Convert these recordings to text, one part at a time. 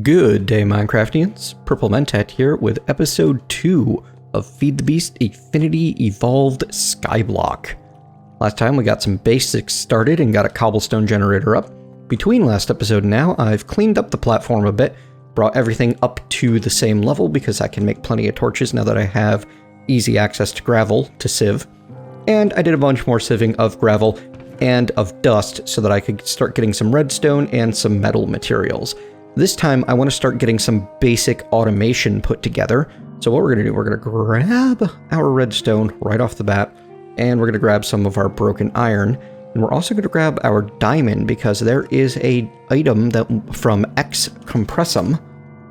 Good day, Minecraftians. Purple Mentat here with episode 2 of Feed the Beast Infinity Evolved Skyblock. Last time we got some basics started and got a cobblestone generator up. Between last episode and now, I've cleaned up the platform a bit, brought everything up to the same level because I can make plenty of torches now that I have easy access to gravel to sieve. And I did a bunch more sieving of gravel and of dust so that I could start getting some redstone and some metal materials. This time, I want to start getting some basic automation put together. So what we're going to do, we're going to grab our redstone right off the bat, and we're going to grab some of our broken iron, and we're also going to grab our diamond because there is a item that from X Compressum,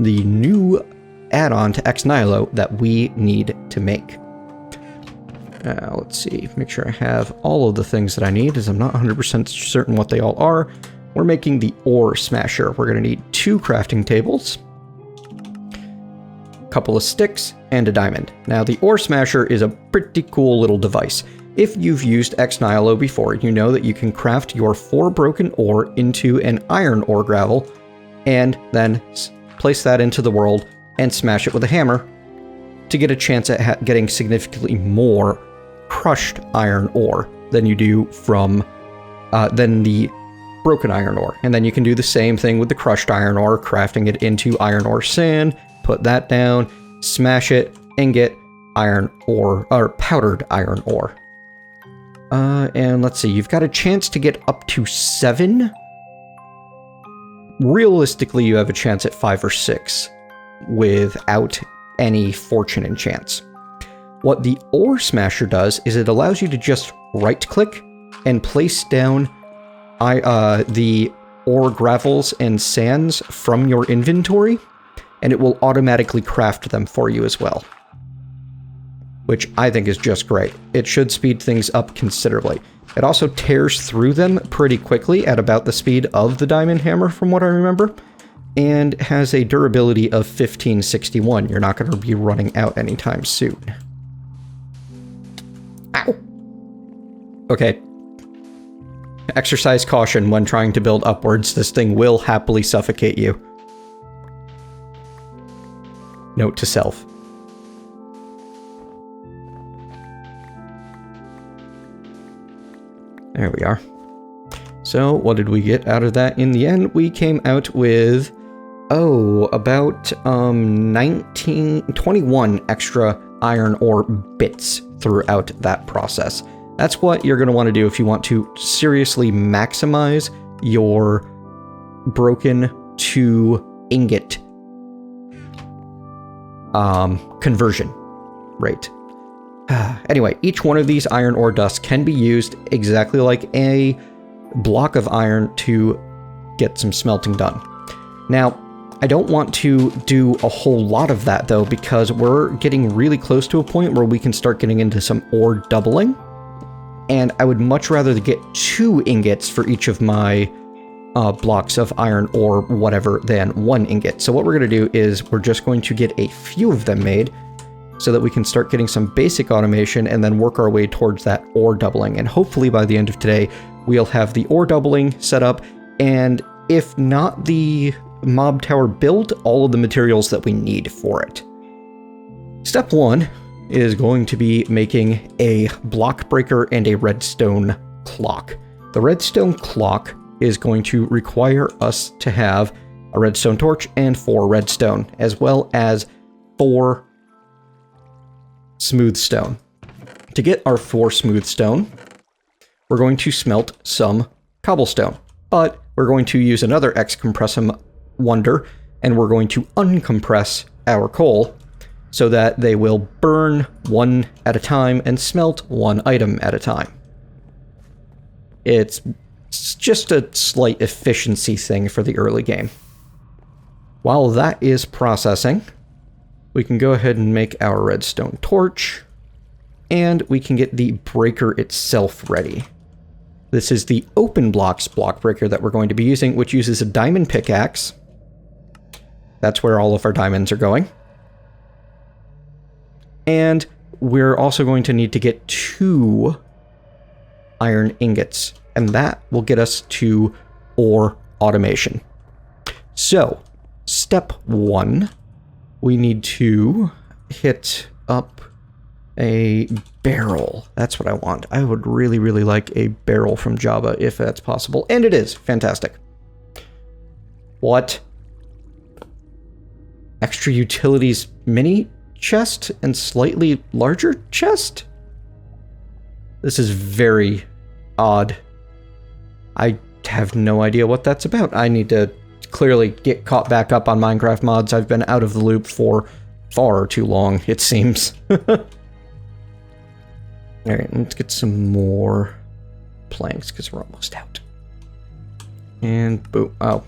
the new add-on to X Nihilo that we need to make. Let's see, make sure I have all of the things that I need, as I'm not 100% certain what they all are. We're making the ore smasher. We're going to need 2 crafting tables, a couple of sticks, and a diamond. Now, the ore smasher is a pretty cool little device. If you've used X Nihilo before, you know that you can craft your 4 broken ore into an iron ore gravel, and then place that into the world and smash it with a hammer to get a chance at getting significantly more crushed iron ore than you do from than the broken iron ore. And then you can do the same thing with the crushed iron ore, crafting it into iron ore sand, put that down, smash it, and get iron ore, or powdered iron ore. And let's see, you've got a chance to get up to 7. Realistically, you have a chance at 5 or 6 without any fortune and chance. What the ore smasher does is it allows you to just right-click and place down the ore gravels and sands from your inventory, and it will automatically craft them for you as well, which I think is just great. It should speed things up considerably. It also tears through them pretty quickly at about the speed of the diamond hammer from what I remember, and has a durability of 1561. You're not going to be running out anytime soon. Ow! Okay. Exercise caution when trying to build upwards. This thing will happily suffocate you. Note to self. There we are. So, what did we get out of that in the end? We came out with, about 21 extra iron ore bits throughout that process. That's what you're going to want to do if you want to seriously maximize your broken to ingot conversion rate. Anyway, each one of these iron ore dusts can be used exactly like a block of iron to get some smelting done. Now, I don't want to do a whole lot of that though, because we're getting really close to a point where we can start getting into some ore doubling. And I would much rather get 2 ingots for each of my blocks of iron or whatever than 1 ingot. So what we're going to do is we're just going to get a few of them made so that we can start getting some basic automation and then work our way towards that ore doubling. And hopefully by the end of today, we'll have the ore doubling set up, and if not the mob tower built, all of the materials that we need for it. Step 1 is going to be making a block breaker and a redstone clock. The redstone clock is going to require us to have a redstone torch and 4 redstone, as well as 4 smooth stone. To get our 4 smooth stone, we're going to smelt some cobblestone, but we're going to use another X Compressum wonder, and we're going to uncompress our coal so that they will burn 1 at a time and smelt 1 item at a time. It's just a slight efficiency thing for the early game. While that is processing, we can go ahead and make our redstone torch, and we can get the breaker itself ready. This is the open blocks block breaker that we're going to be using, which uses a diamond pickaxe. That's where all of our diamonds are going. And we're also going to need to get 2 iron ingots, and that will get us to ore automation. So, step 1, we need to hit up a barrel. That's what I want. I would really, really like a barrel from Java if that's possible. And it is. Fantastic. What? Extra utilities mini chest and slightly larger chest? This is very odd. I have no idea what that's about. I need to clearly get caught back up on Minecraft mods. I've been out of the loop for far too long, it seems. Alright, let's get some more planks, because we're almost out. And boom. Oh.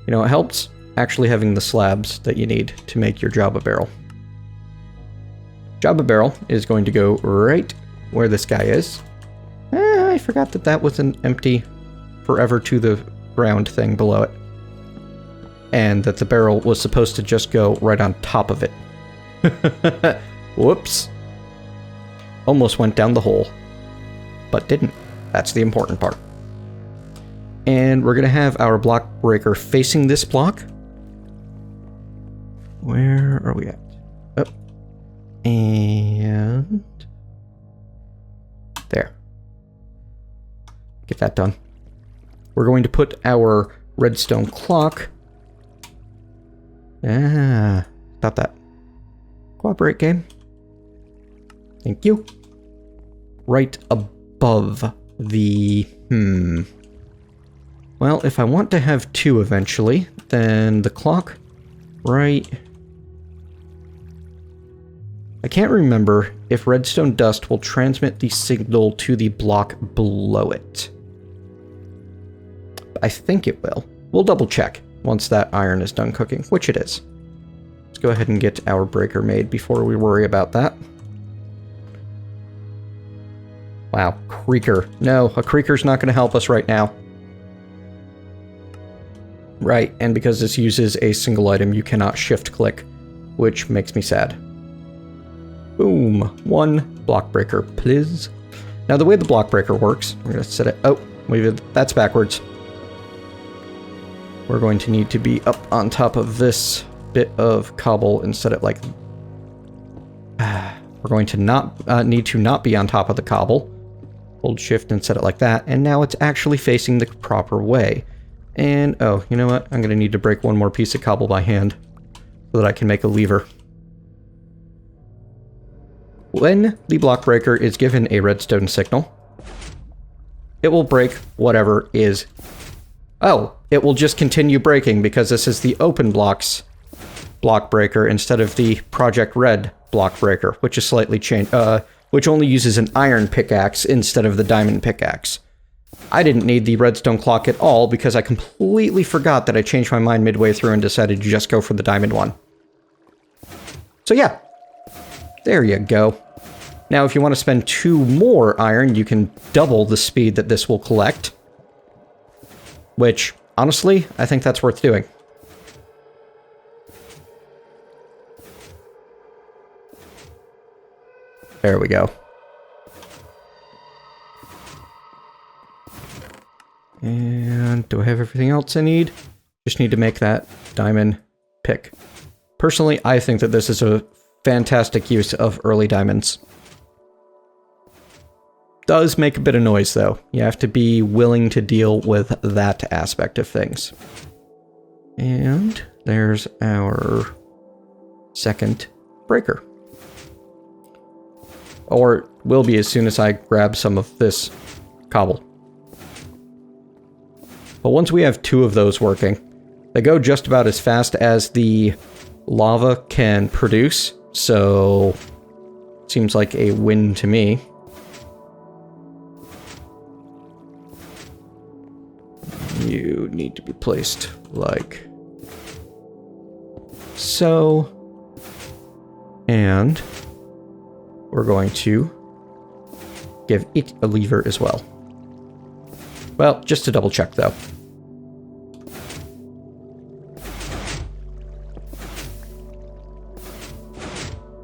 You know what helps? Actually having the slabs that you need to make your Java barrel. Java barrel is going to go right where this guy is. I forgot that that was an empty forever to the ground thing below it. And that the barrel was supposed to just go right on top of it. Whoops. Almost went down the hole, but didn't. That's the important part. And we're going to have our block breaker facing this block. Where are we at? Oh. And there. Get that done. We're going to put our redstone clock. Stop that. Cooperate, game. Thank you. Right above the... Well, if I want to have 2 eventually, then the clock right... I can't remember if redstone dust will transmit the signal to the block below it. I think it will. We'll double check once that iron is done cooking, which it is. Let's go ahead and get our breaker made before we worry about that. Wow, creeker. No, a creeker's not going to help us right now. Right, and because this uses a single item, you cannot shift-click, which makes me sad. Boom. 1 block breaker, please. Now, the way the block breaker works, we're going to set it... Oh, that's backwards. We're going to need to be up on top of this bit of cobble and set it like... We're going to need to not be on top of the cobble. Hold shift and set it like that, and now it's actually facing the proper way. And, oh, you know what? I'm going to need to break 1 more piece of cobble by hand so that I can make a lever. When the block breaker is given a redstone signal, it will break whatever is... Oh, it will just continue breaking because this is the open blocks block breaker instead of the Project Red block breaker, which is slightly changed, which only uses an iron pickaxe instead of the diamond pickaxe. I didn't need the redstone clock at all because I completely forgot that I changed my mind midway through and decided to just go for the diamond one. So yeah, there you go. Now if you want to spend 2 more iron, you can double the speed that this will collect. Which, honestly, I think that's worth doing. There we go. And do I have everything else I need? Just need to make that diamond pick. Personally, I think that this is a fantastic use of early diamonds. Does make a bit of noise, though. You have to be willing to deal with that aspect of things. And there's our second breaker. Or will be as soon as I grab some of this cobble. But once we have 2 of those working, they go just about as fast as the lava can produce, so seems like a win to me. You need to be placed like so. And we're going to give it a lever as well. Well, just to double check though.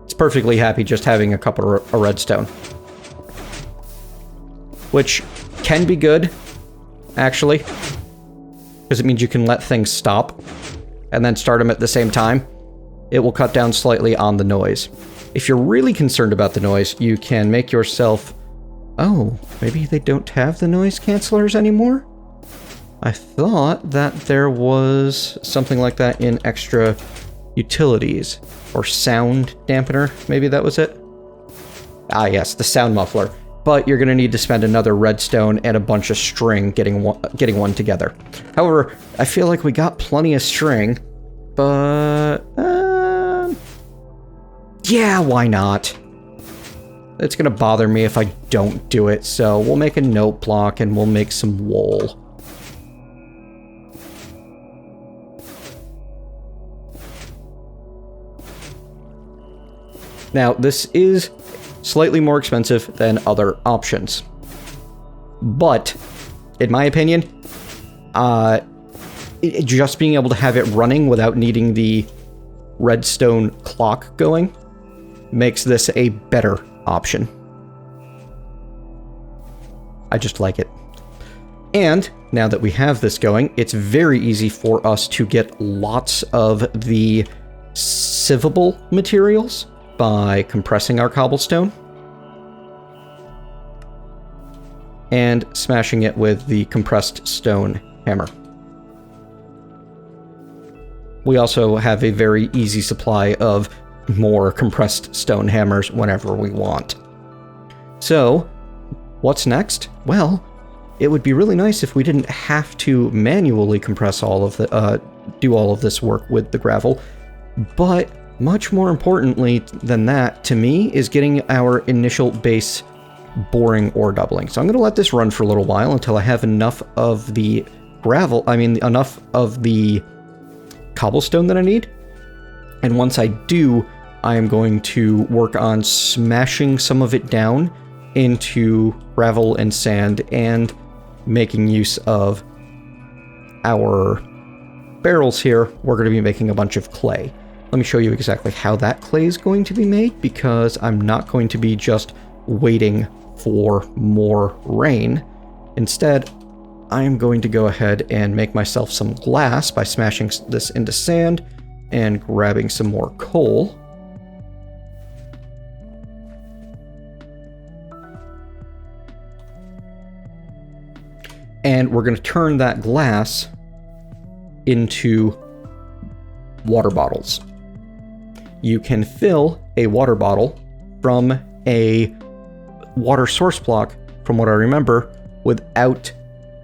It's perfectly happy just having a couple of redstone. Which can be good, actually. Because it means you can let things stop and then start them at the same time, it will cut down slightly on the noise. If you're really concerned about the noise, you can make yourself... Oh, maybe they don't have the noise cancelers anymore? I thought that there was something like that in extra utilities. Or sound dampener, maybe that was it? Ah yes, the sound muffler. But you're going to need to spend another redstone and a bunch of string getting one together. However, I feel like we got plenty of string, but... yeah, why not? It's going to bother me if I don't do it, so we'll make a note block and we'll make some wool. Now, this is slightly more expensive than other options. But, in my opinion, just being able to have it running without needing the redstone clock going makes this a better option. I just like it. And, now that we have this going, it's very easy for us to get lots of the sievable materials by compressing our cobblestone and smashing it with the compressed stone hammer. We also have a very easy supply of more compressed stone hammers whenever we want. So, what's next? Well, it would be really nice if we didn't have to manually compress all of the, do all of this work with the gravel, but much more importantly than that, to me, is getting our initial base boring ore doubling. So I'm going to let this run for a little while until I have enough of the gravel, enough of the cobblestone that I need. And once I do, I am going to work on smashing some of it down into gravel and sand and making use of our barrels here. We're going to be making a bunch of clay. Let me show you exactly how that clay is going to be made, because I'm not going to be just waiting for more rain. Instead, I am going to go ahead and make myself some glass by smashing this into sand and grabbing some more coal. And we're going to turn that glass into water bottles. You can fill a water bottle from a water source block, from what I remember, without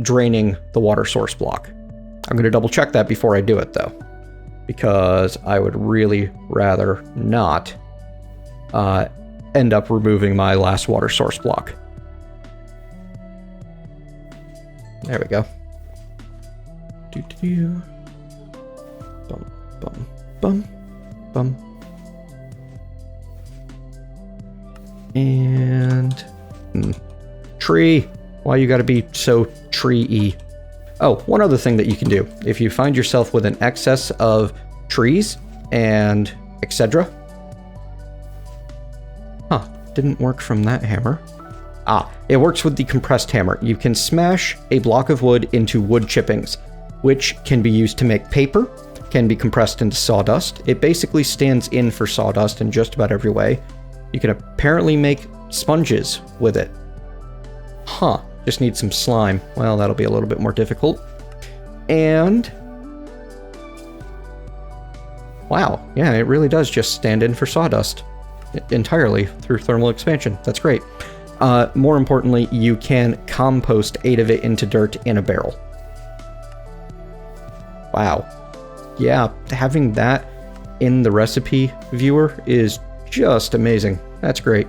draining the water source block. I'm going to double check that before I do it, though, because I would really rather not end up removing my last water source block. There we go. Bum, bum, bum, bum. And tree. Why you gotta be so tree-y? Oh, one other thing that you can do. If you find yourself with an excess of trees and etc. Huh, didn't work from that hammer. Ah, it works with the compressed hammer. You can smash a block of wood into wood chippings, which can be used to make paper, can be compressed into sawdust. It basically stands in for sawdust in just about every way. You can apparently make sponges with it. Huh, just need some slime. Well, that'll be a little bit more difficult. And... wow, yeah, it really does just stand in for sawdust entirely through thermal expansion. That's great. More importantly, you can compost 8 of it into dirt in a barrel. Wow. Yeah, having that in the recipe viewer is just amazing. That's great.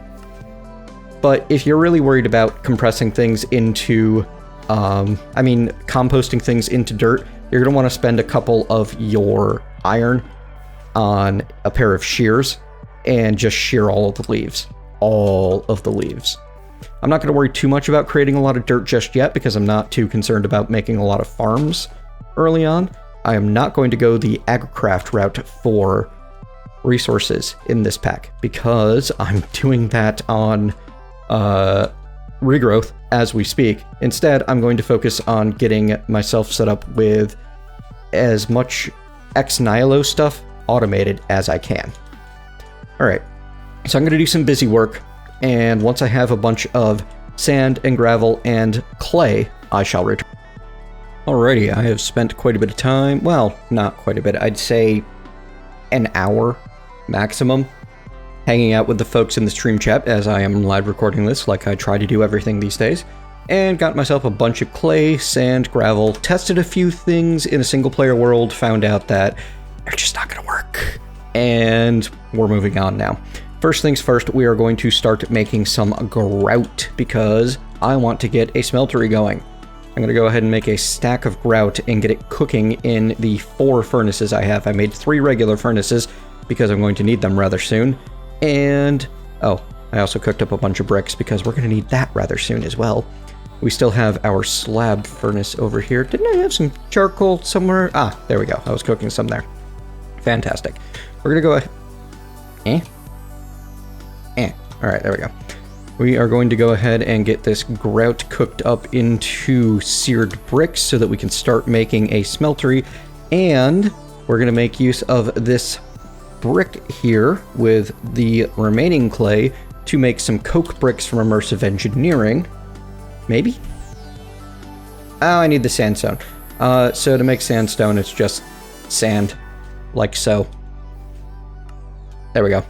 But if you're really worried about compressing things into, composting things into dirt, you're going to want to spend a couple of your iron on a pair of shears and just shear all of the leaves. All of the leaves. I'm not going to worry too much about creating a lot of dirt just yet because I'm not too concerned about making a lot of farms early on. I am not going to go the agricraft route for resources in this pack because I'm doing that on regrowth as we speak. Instead, I'm going to focus on getting myself set up with as much ex nihilo stuff automated as I can. Alright, so I'm going to do some busy work, and once I have a bunch of sand and gravel and clay, I shall return. Alrighty, I have spent quite a bit of time, well, not quite a bit, I'd say an hour maximum, hanging out with the folks in the stream chat as I am live recording this like I try to do everything these days, and got myself a bunch of clay, sand, gravel, tested a few things in a single player world, found out that they're just not going to work, and we're moving on now. First things first, we are going to start making some grout because I want to get a smeltery going. I'm going to go ahead and make a stack of grout and get it cooking in the 4 furnaces I have. I made 3 regular furnaces because I'm going to need them rather soon. And, oh, I also cooked up a bunch of bricks because we're going to need that rather soon as well. We still have our slab furnace over here. Didn't I have some charcoal somewhere? Ah, there we go. I was cooking some there. Fantastic. We're going to go ahead. All right, there we go. We are going to go ahead and get this grout cooked up into seared bricks so that we can start making a smeltery. And we're going to make use of this brick here with the remaining clay to make some coke bricks from immersive engineering. Maybe? Oh, I need the sandstone. So to make sandstone, it's just sand, like so. There we go.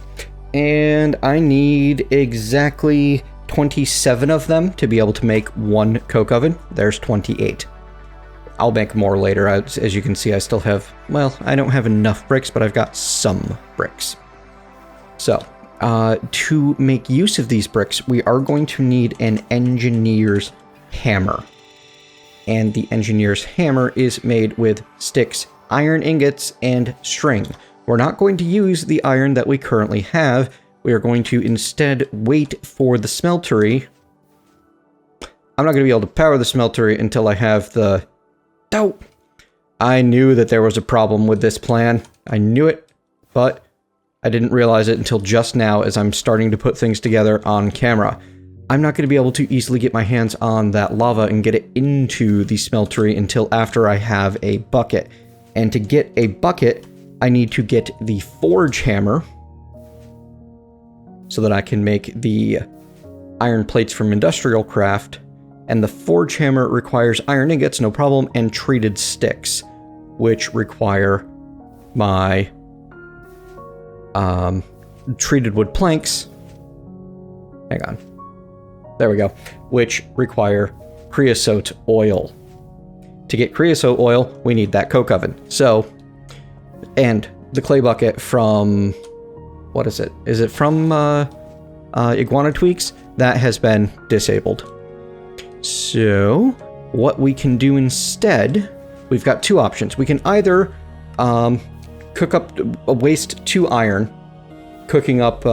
And I need exactly 27 of them to be able to make 1 coke oven. There's 28. I'll make more later. As you can see, I still have, well, I don't have enough bricks, but I've got some bricks. So, to make use of these bricks, we are going to need an engineer's hammer. And the engineer's hammer is made with sticks, iron ingots, and string. We're not going to use the iron that we currently have. We are going to instead wait for the smeltery. I'm not going to be able to power the smeltery until I have the... Oh! I knew that there was a problem with this plan. I knew it, but I didn't realize it until just now as I'm starting to put things together on camera. I'm not going to be able to easily get my hands on that lava and get it into the smeltery until after I have a bucket. And to get a bucket, I need to get the forge hammer so that I can make the iron plates from industrial craft, and the forge hammer requires iron ingots, no problem, and treated sticks, which require my treated wood planks. Hang on. There we go. Which require creosote oil. To get creosote oil, we need that coke oven. So, and the clay bucket from, what is it? Is it from Iguana Tweaks? That has been disabled. So, what we can do instead, we've got 2 options. We can either cook up, waste 2 iron, cooking up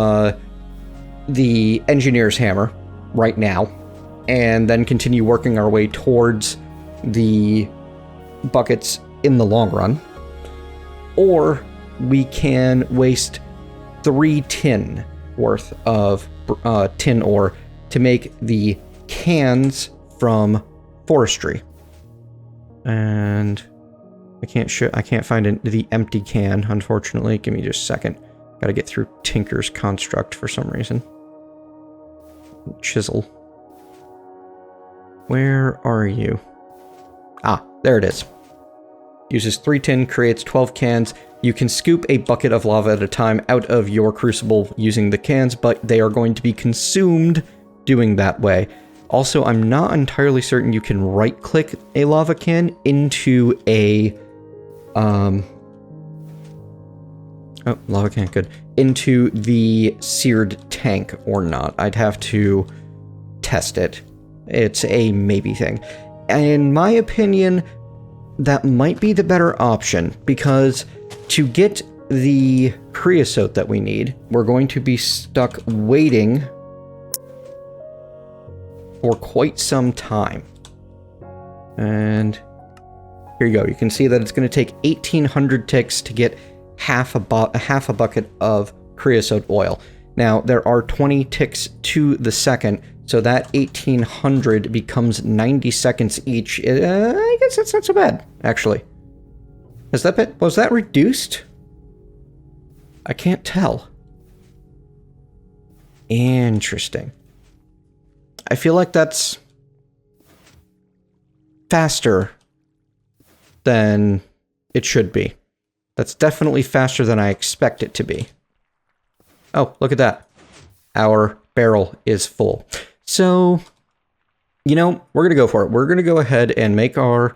the engineer's hammer right now, and then continue working our way towards the buckets in the long run. Or we can waste 3 tin worth of tin ore to make the cans from forestry. And I can't find the empty can, unfortunately. Give me just a second. Gotta get through Tinker's construct for some reason. Chisel. Where are you? Ah, there it is. Uses 3 tin, creates 12 cans. You can scoop a bucket of lava at a time out of your crucible using the cans, but they are going to be consumed doing that way. Also, I'm not entirely certain you can right-click a lava can into a... Oh, lava can, good. Into the seared tank or not. I'd have to test it. It's a maybe thing. In my opinion, that might be the better option, because to get the creosote that we need, we're going to be stuck waiting for quite some time. And here you go. You can see that it's going to take 1,800 ticks to get half a bucket of creosote oil. Now, there are 20 ticks to the second, so that 1,800 becomes 90 seconds each. I guess that's not so bad, actually. Was that reduced? I can't tell. Interesting. I feel like that's faster than it should be. That's definitely faster than I expect it to be. Oh, look at that. Our barrel is full. So, you know, we're going to go for it. We're going to go ahead and make our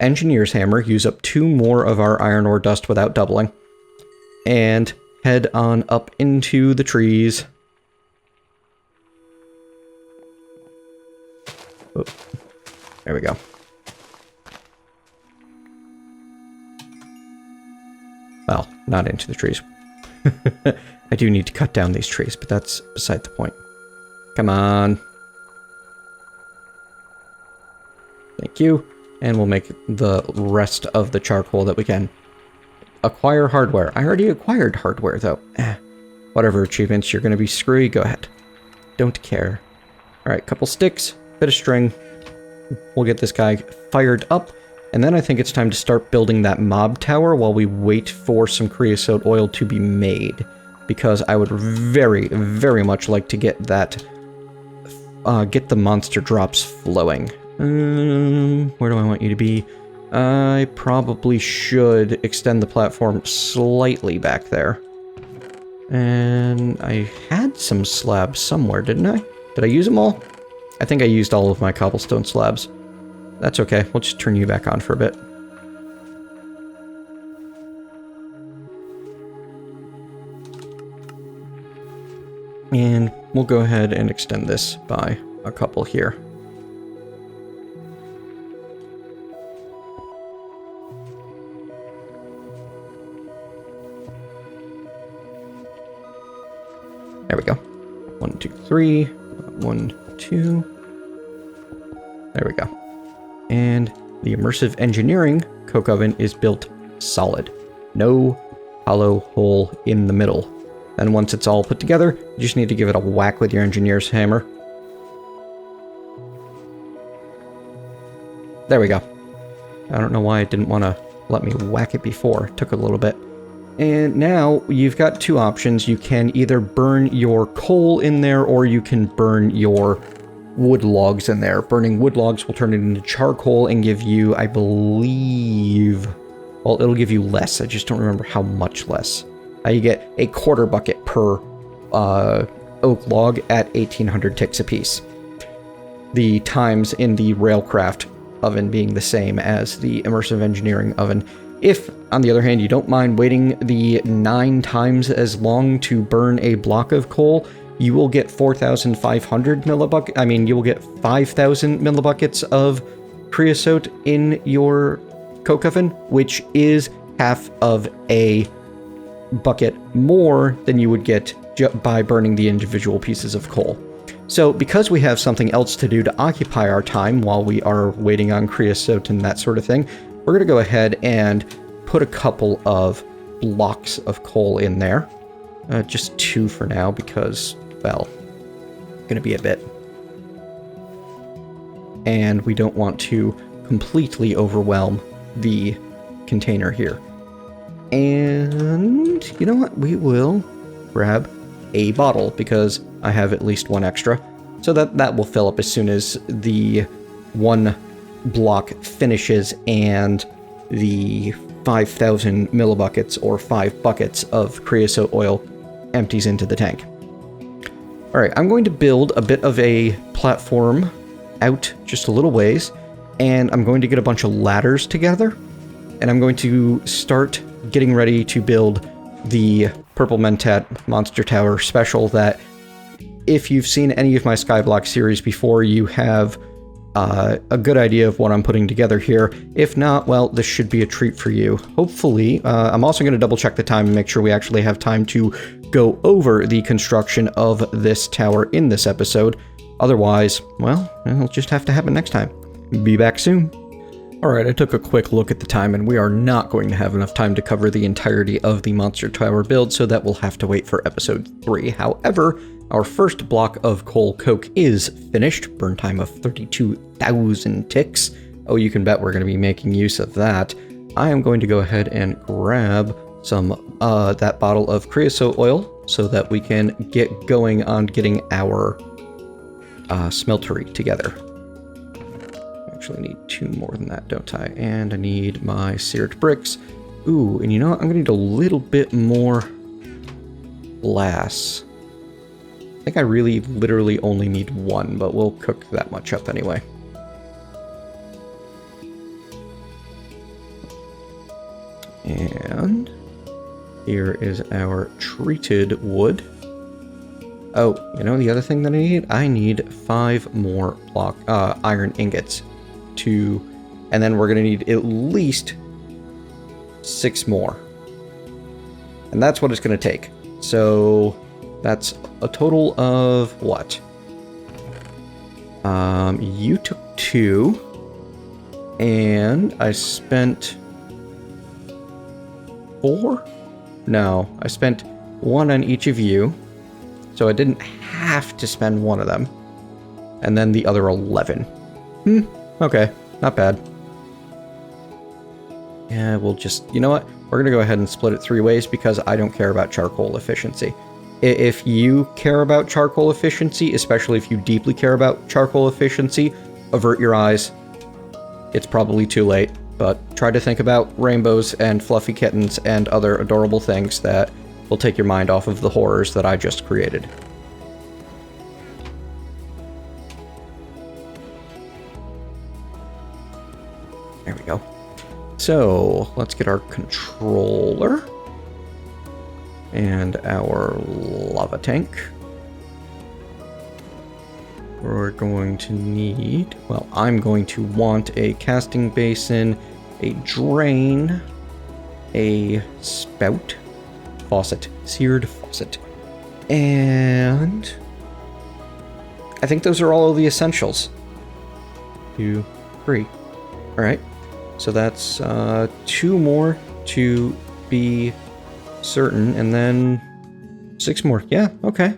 engineer's hammer, use up 2 more of our iron ore dust without doubling, and head on up into the trees. Oh, there we go. Well, not into the trees. I do need to cut down these trees, but that's beside the point. Come on. Thank you. And we'll make the rest of the charcoal that we can. Acquire hardware. I already acquired hardware, though. Whatever achievements you're going to be screwy, go ahead. Don't care. Alright, couple sticks, bit of string. We'll get this guy fired up. And then I think it's time to start building that mob tower while we wait for some creosote oil to be made. Because I would very, very much like to get that... get the monster drops flowing. Where do I want you to be? I probably should extend the platform slightly back there. And I had some slabs somewhere, didn't I? Did I use them all? I think I used all of my cobblestone slabs. That's okay. We'll just turn you back on for a bit. And we'll go ahead and extend this by a couple here. There we go. 1, 2, 3. 1, 2. There we go. And the immersive engineering coke oven is built solid. No hollow hole in the middle. Then once it's all put together, you just need to give it a whack with your engineer's hammer. There we go. I don't know why it didn't want to let me whack it before. It took a little bit. And now you've got 2 options. You can either burn your coal in there, or you can burn your wood logs in there. Burning wood logs will turn it into charcoal and give you, I believe... Well, it'll give you less. I just don't remember how much less. You get a 1/4 bucket per oak log at 1,800 ticks apiece. The times in the railcraft oven being the same as the immersive engineering oven. If, on the other hand, you don't mind waiting the 9 times as long to burn a block of coal, you will get 4,500 millibuckets. I mean, you will get 5,000 millibuckets of creosote in your coke oven, which is half of a bucket more than you would get by burning the individual pieces of coal. So because we have something else to do to occupy our time while we are waiting on creosote and that sort of thing, we're going to go ahead and put a couple of blocks of coal in there. Just 2 for now because, well, going to be a bit. And we don't want to completely overwhelm the container here. And you know what? We will grab a bottle because I have at least 1 extra. So that will fill up as soon as the 1 block finishes and the 5,000 millibuckets or 5 buckets of creosote oil empties into the tank. Alright, I'm going to build a bit of a platform out just a little ways, and I'm going to get a bunch of ladders together, and I'm going to start getting ready to build the Purple Mentat Monster Tower special that, if you've seen any of my Skyblock series before, you have a good idea of what I'm putting together here. If not, well, this should be a treat for you. Hopefully, I'm also going to double check the time and make sure we actually have time to go over the construction of this tower in this episode. Otherwise, well, it'll just have to happen next time. Be back soon. Alright, I took a quick look at the time, and we are not going to have enough time to cover the entirety of the Monster Tower build, so that will have to wait for episode 3. However, our first block of coal coke is finished. Burn time of 32,000 ticks. Oh, you can bet we're going to be making use of that. I am going to go ahead and grab some that bottle of creosote oil so that we can get going on getting our smeltery together. I actually need 2 more than that, don't I? And I need my seared bricks. Ooh, and you know what? I'm gonna need a little bit more glass. I think I really literally only need 1, but we'll cook that much up anyway. And here is our treated wood. Oh, you know the other thing that I need? I need 5 more iron ingots and then we're gonna need at least 6 more. And that's what it's gonna take. So that's a total of what? You took 2, and I spent 4? No, I spent 1 on each of you, so I didn't have to spend 1 of them. And then the other 11. Okay, not bad. Yeah, we'll just, you know what? We're gonna go ahead and split it 3 ways because I don't care about charcoal efficiency. If you care about charcoal efficiency, especially if you deeply care about charcoal efficiency, avert your eyes. It's probably too late, but try to think about rainbows and fluffy kittens and other adorable things that will take your mind off of the horrors that I just created. There we go. So, let's get our controller and our lava tank. We're going to need, well, I'm going to want a casting basin, a drain, a spout, faucet, seared faucet, and I think those are all of the essentials. 2, 3. All right. So that's 2 more to be certain, and then 6 more. Yeah, okay.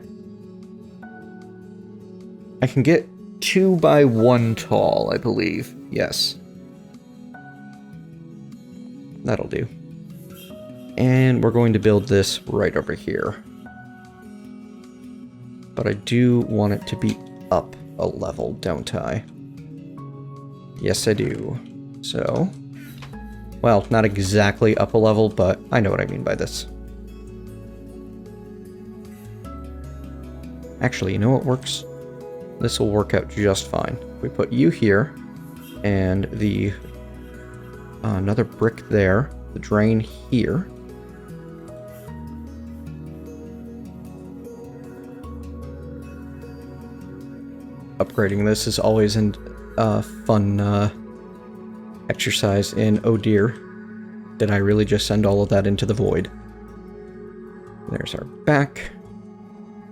I can get 2 by 1 tall, I believe. Yes. That'll do. And we're going to build this right over here. But I do want it to be up a level, don't I? Yes, I do. So, well, not exactly up a level, but I know what I mean by this. Actually, you know what works? This will work out just fine. We put you here, and the another brick there, the drain here. Upgrading this is always a fun exercise in oh dear, did I really just send all of that into the void? There's our back.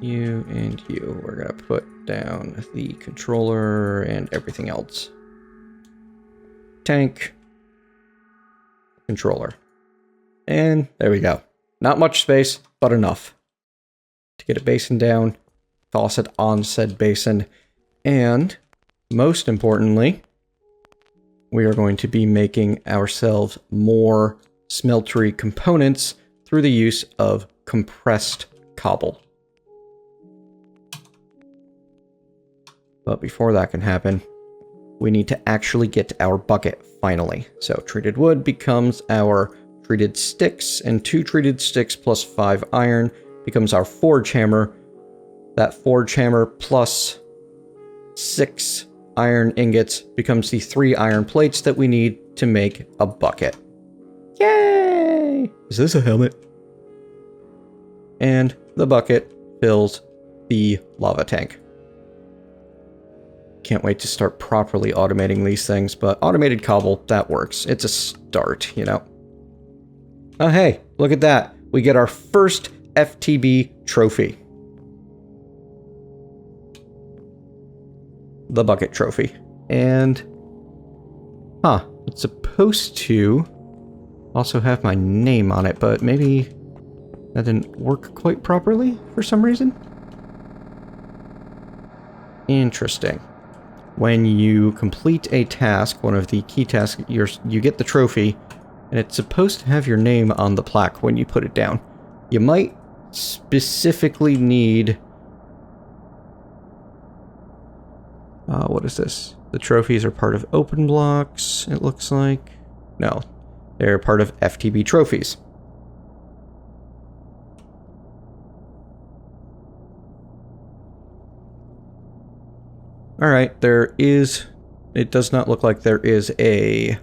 You and you. We're gonna put down the controller and everything else. Tank. Controller. And there we go. Not much space, but enough to get a basin down, faucet on said basin, and most importantly, we are going to be making ourselves more smeltery components through the use of compressed cobble. But before that can happen, we need to actually get our bucket finally. So treated wood becomes our treated sticks, and 2 treated sticks plus 5 iron becomes our forge hammer. That forge hammer plus 6 iron ingots becomes the 3 iron plates that we need to make a bucket. Yay! Is this a helmet? And the bucket fills the lava tank. Can't wait to start properly automating these things, but automated cobble, that works. It's a start, you know. Oh hey, look at that. We get our first FTB trophy. The bucket trophy. And, it's supposed to also have my name on it, but maybe that didn't work quite properly for some reason. Interesting. When you complete a task, one of the key tasks, you get the trophy, And it's supposed to have your name on the plaque when you put it down. You might specifically need... what is this? The trophies are part of open blocks, it looks like. No, they're part of FTB trophies. Alright, it does not look like there is a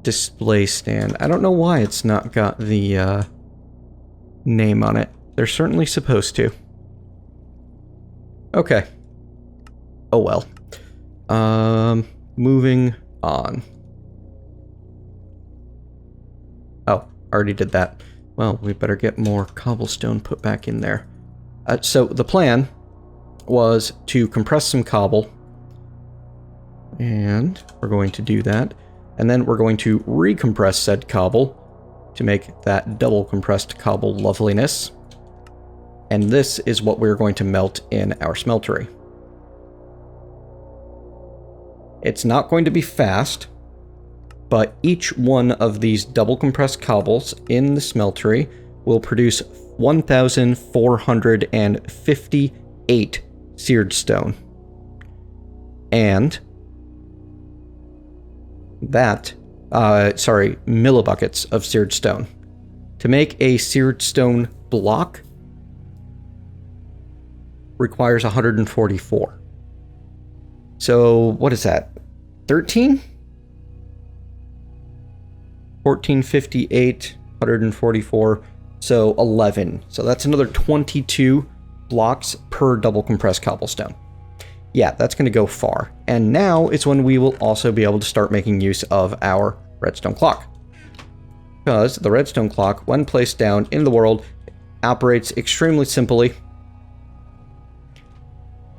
display stand. I don't know why it's not got the name on it. They're certainly supposed to. Okay. Oh well. Moving on. Oh, already did that. Well, we better get more cobblestone put back in there. So the plan was to compress some cobble. And we're going to do that. And then we're going to recompress said cobble to make that double compressed cobble loveliness. And this is what we're going to melt in our smeltery. It's not going to be fast, but each one of these double compressed cobbles in the smeltery will produce 1,458 seared stone. And that, millibuckets of seared stone. To make a seared stone block requires 144. So, what is that? 13? 1458, 144, so 11. So that's another 22 blocks per double compressed cobblestone. Yeah, that's going to go far. And now is when we will also be able to start making use of our redstone clock. Because the redstone clock, when placed down in the world, operates extremely simply.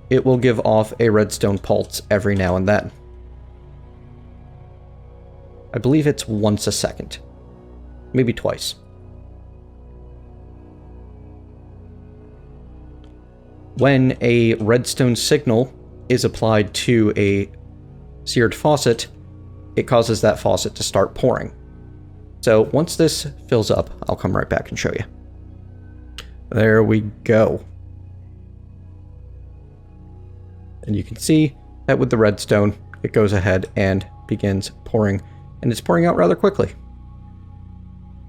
It will give off a redstone pulse every now and then. I believe it's once a second. Maybe twice. When a redstone signal is applied to a seared faucet, it causes that faucet to start pouring. So once this fills up, I'll come right back and show you. There we go. And you can see that with the redstone, it goes ahead and begins pouring. And it's pouring out rather quickly.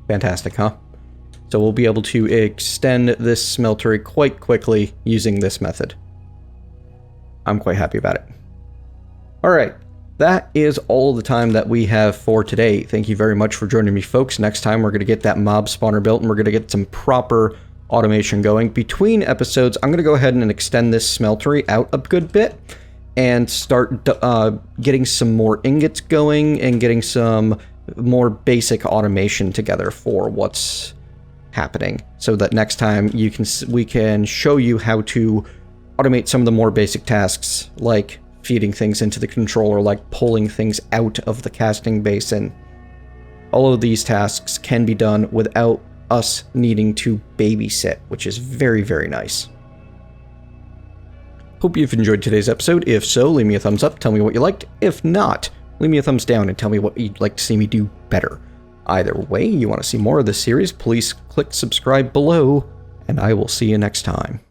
Fantastic, huh? So we'll be able to extend this smeltery quite quickly using this method. I'm quite happy about it. Alright, that is all the time that we have for today. Thank you very much for joining me, folks. Next time we're going to get that mob spawner built and we're going to get some proper automation going. Between episodes, I'm going to go ahead and extend this smeltery out a good bit and start getting some more ingots going and getting some more basic automation together for what's happening, so that next time we can show you how to automate some of the more basic tasks, like feeding things into the controller, like pulling things out of the casting basin. All of these tasks can be done without us needing to babysit, which is very, very nice. Hope you've enjoyed today's episode. If so, leave me a thumbs up, tell me what you liked. If not, leave me a thumbs down and tell me what you'd like to see me do better. Either way, you want to see more of this series, please click subscribe below, and I will see you next time.